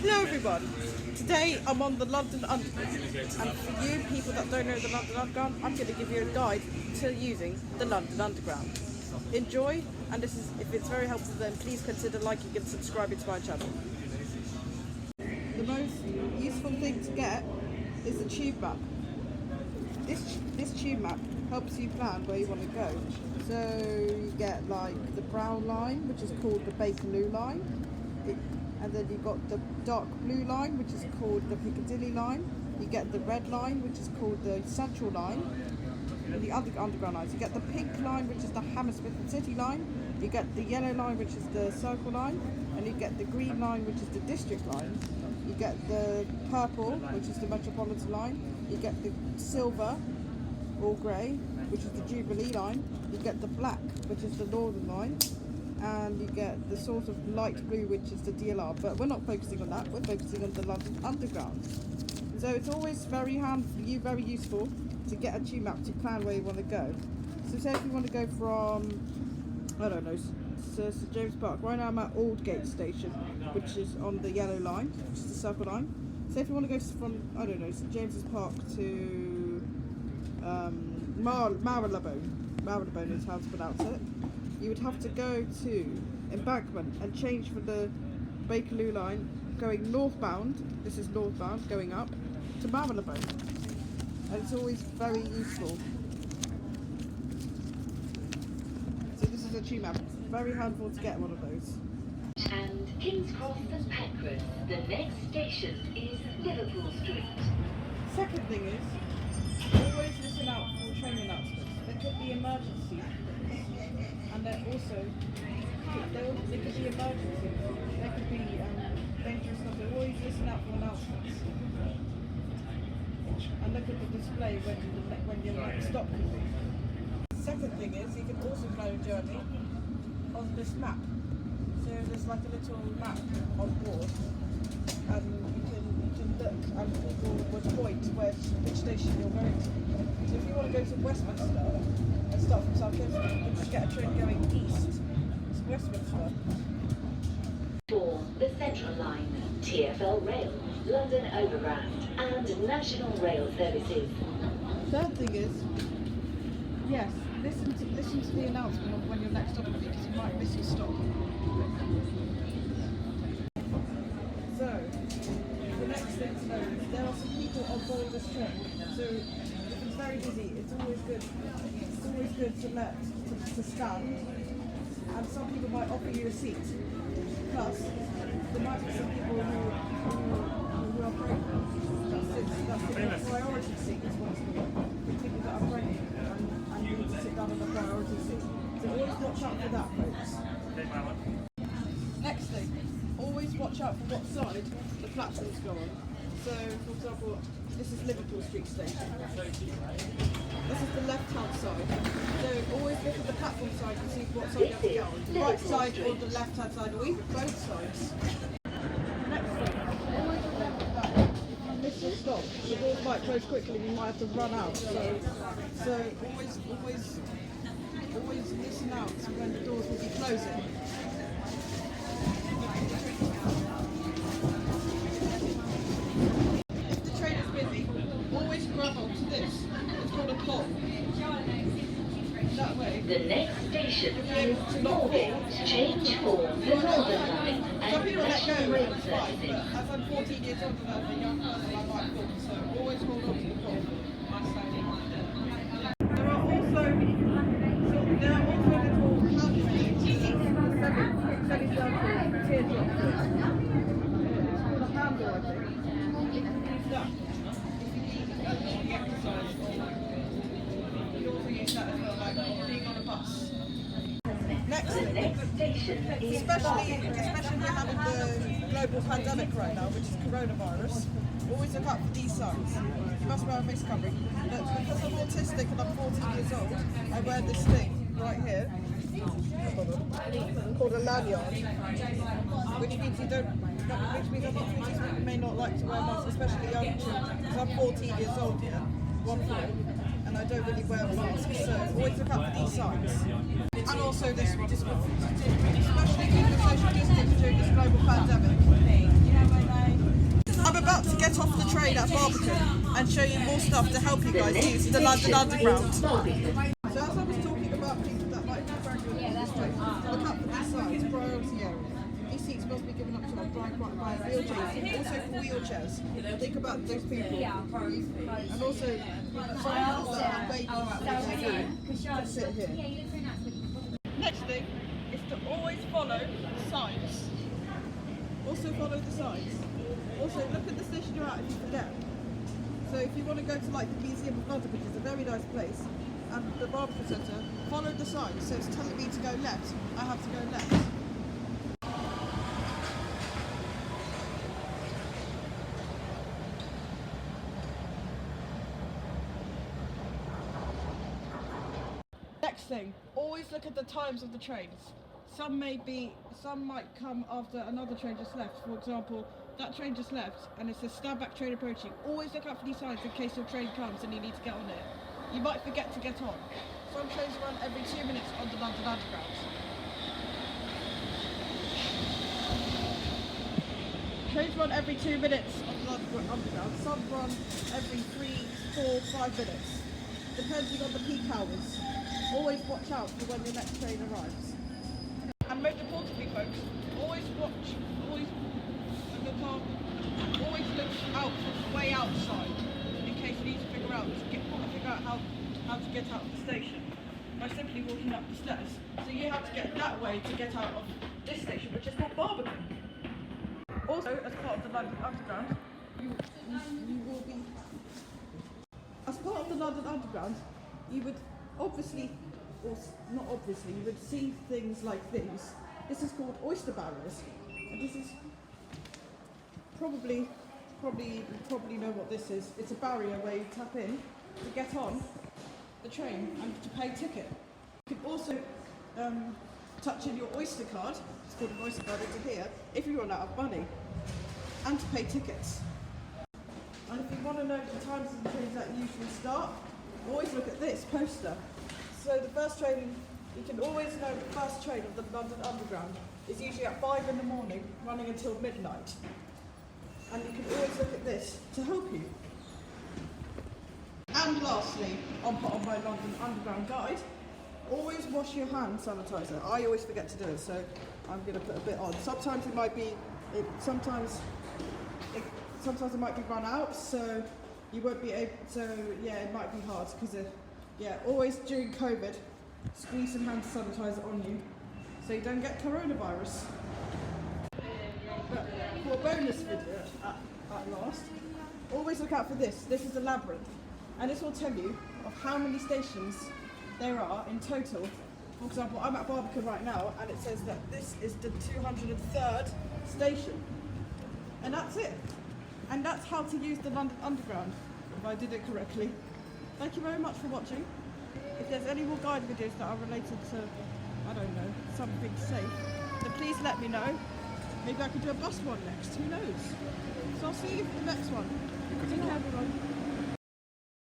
Hello everyone, today I'm on the London Underground, and for you people that don't know the London Underground, I'm going to give you a guide to using the London Underground. Enjoy, and if it's very helpful then please consider liking and subscribing to my channel. The most useful thing to get is the tube map. This tube map helps you plan where you want to go. So you get like the brown line, which is called the Bakerloo line, and then you've got the dark blue line, which is called the Piccadilly line. You get the red line, which is called the Central line, and the other underground lines. You get the pink line, which is the Hammersmith and City line. You get the yellow line, which is the Circle line, and you get the green line, which is the District line. You get the purple, which is the Metropolitan line. You get the silver or grey, which is the Jubilee line. You get the black, which is the Northern line, and you get the sort of light blue, which is the DLR. But we're not focusing on that. We're focusing on the London Underground. So it's always very useful to get a tube map to plan where you want to go. So say if you want to go from, I don't know, St James Park. Right now I'm at Aldgate Station, which is on the yellow line, which is the Circle line. So if you want to go from, I don't know, St James's Park to Marylebone is how to pronounce it, you would have to go to Embankment and change for the Bakerloo line going northbound, this is northbound, going up to Marylebone. And it's always very useful. So this is a tube map. Very helpful to get one of those. And King's Cross and Petworth. The next station is Liverpool Street. Second thing is, always listen out for train announcements. There could be emergencies, and there could be emergencies. There could be dangerous stuff. So always listen out for announcements. And look at the display when your next stop can be. Second thing is, you can also plan a journey on this map. So there's like a little map on board, and you can look, and people would point which station you're going to. So if you want to go to Westminster and start from South Kensington, you can just get a train going east to Westminster. For the Central Line, TfL Rail, London Overground, and National Rail Services. Third thing is, yes, listen to the announcement of when your next stop will be, because you might miss your stop. So, the next thing to know is there are some people on board this train. So, if it's very busy, it's always good to stand. And some people might offer you a seat. Plus, there might be some people who are pregnant. That's the priority seat is what's called. People that are pregnant and you need to sit down in the priority seat. So always watch out for that, folks. Next thing, always watch out for what side the platforms go on. So, for example, this is Liverpool Street Station. This is the left-hand side. So always look at the platform side and see what side you have to get on. The right side or the left-hand side, or even both sides. Next thing, always remember that if you miss your stop, the doors might close quickly and you might have to run out. So always listen out to when the doors will be closing. If the train is busy, always grab onto this. It's called a pole. That way. The next station You'll be able is to not fall. Change for the Northern Line Some and people let go National and Rail it's fine, but Services. as I'm 14 years old and I'm a young person, I might fall. So always hold on to the pole. There are also little semicircle teardrop things. It's called a handle, I think. You can use that if you need exercise. You can also use that as well, like being on a bus. Next The thing. next station is Especially we're having the global pandemic right now, which is coronavirus. Always look out for these signs. You must wear a face covering. But because I'm autistic and I'm 14 years old, I wear this thing right here, called a lanyard, which means I may not like to wear masks, especially young children. Because I'm 14 years old here, 1-4, and I don't really wear masks. So always look out for these signs. And also this, especially keep the social distance during this global pandemic. get off the train at Barbican and show you more stuff to help you guys use the London Underground. So as I was talking about people that might be graduating in this train, look up for these signs, priority area. These seats must be given up to a blind by wheelchairs, also for wheelchairs. Think about those people. And also, some that have babies that sit here. Next thing is to always follow signs. Also follow the signs. Also look at the station you're at if you forget. So if you want to go to like the Museum of London, which is a very nice place, and the Barbican Centre, follow the signs. So it's telling me to go left, I have to go left. Next thing, always look at the times of the trains. Some might come after another train just left. For example, that train just left and it says stand back train approaching. Always look out for these signs in case your train comes and you need to get on it. You might forget to get on. Some trains run every 2 minutes on the London Underground. Trains run every 2 minutes on the London Underground. Some run every 3, 4, 5 minutes, depending on the peak hours. Always watch out for when your next train arrives. And most importantly, folks, always look out for the way outside in case you need to figure out how to get out of the station by simply walking up the stairs. So you have to get that way to get out of this station, which is called Barbican. Also, as part of the London Underground, you will be. As part of the London Underground, you would obviously, or not obviously, you would see things like these. This is called oyster barriers, and this is probably know what this is. It's a barrier where you tap in to get on the train and to pay a ticket. You can also touch in your Oyster card, it's called an Oyster card into here, if you run out of money, and to pay tickets. And if you want to know the times of the trains that usually start, always look at this poster. So the first train, you can always know the first train of the London Underground is usually at 5 in the morning, running until midnight. And you can always look at this to help you. And lastly, on my London Underground guide, always wash your hand sanitizer. I always forget to do it, so I'm going to put a bit on. Sometimes it might be, sometimes it might be run out, so you won't be able. So yeah, it might be hard because always during COVID, squeeze some hand sanitizer on you so you don't get coronavirus. But for a bonus video at last, always look out for this. This is a labyrinth, and this will tell you of how many stations there are in total. For example, I'm at Barbican right now, and it says that this is the 203rd station, and that's it. And that's how to use the London Underground, if I did it correctly. Thank you very much for watching. If there's any more guide videos that are related to, I don't know, something safe, then please let me know. Maybe I could do a bus one next, who knows? So I'll see you for the next one. Take care everyone.